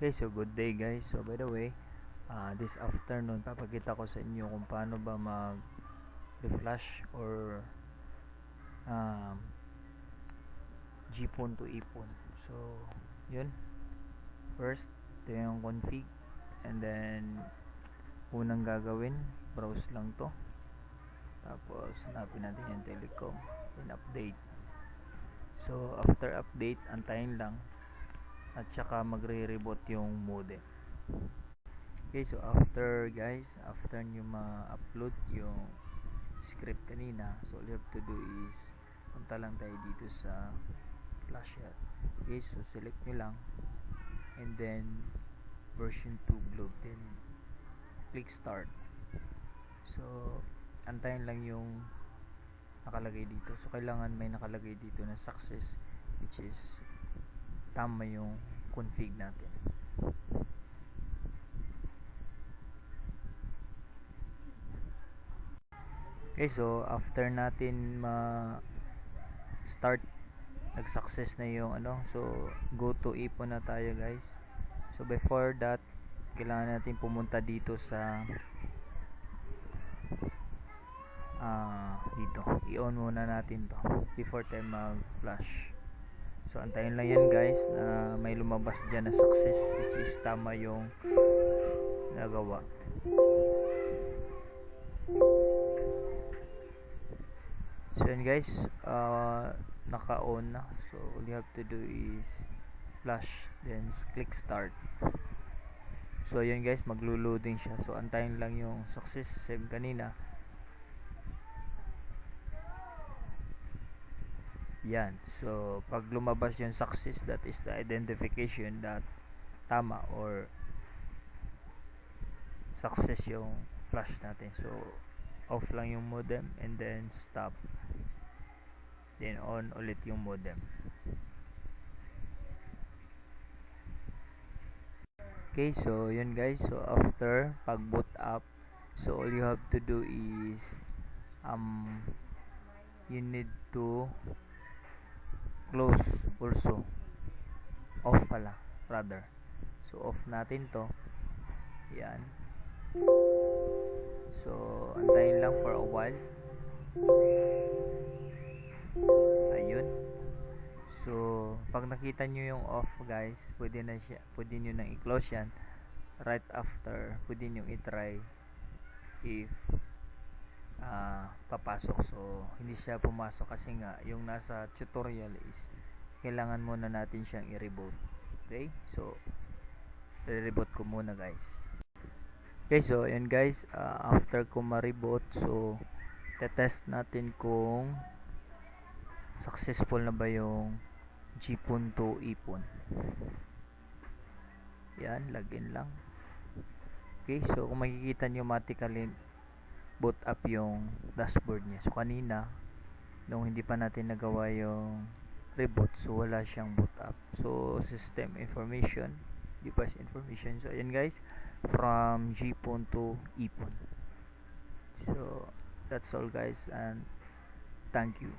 Okay, so good day guys. So by the way, this afternoon papakita ko sa inyo kung paano ba mag-reflash or um, GPON to EPON. So yun, first ito yung config, and then unang gagawin, browse lang to, tapos hanapin natin yung telecom, then update. So after update, antayin lang at saka magre-reboot yung modem. Okay, so after nyo ma-upload yung script kanina, so all you have to do is punta lang tayo dito sa Flasher. Okay, so select nyo lang and then version 2 globe, then click start. So antayin lang yung nakalagay dito. So kailangan may nakalagay dito na success, which is tama yung config natin. Okay, so after natin start, nag-success na yung so go to EPON na tayo guys. So before that, kailangan natin pumunta dito sa dito, i-on muna natin to before tayo mag-flash. So antayin lang yan guys na may lumabas dyan na success, which is tama yung nagawa. So yan guys, naka-on na. So all you have to do is flash, then click start. So yan guys, maglo-loading siya. So antayin lang yung success, same kanina. Yan. So pag lumabas yung success, that is the identification that tama or success yung flash natin. So off lang yung modem and then stop, then on ulit yung modem. Okay, so yun guys, so after pag boot up, so all you have to do is you need to close also, off pala rather. So off natin to, yan. So antayin lang for a while. Ayun. So pag nakita nyo yung off guys, pwede nyo nang i-close yan. Right after, pwede nyo i-try if papasok. So hindi siya pumasok kasi nga yung nasa tutorial is kailangan muna natin siyang i-reboot. Okay, so i-reboot ko muna guys. Okay, so yun guys, after ko ma-reboot, so tetest natin kung successful na ba yung GPON to EPON. Yan, login lang. Okay, so kung makikita nyo, automatically boot up yung dashboard niya. So kanina, nung hindi pa natin nagawa yung reboot, so wala siyang boot up. So system information, device information. So ayan guys, from GPON to EPON. So that's all guys, and thank you.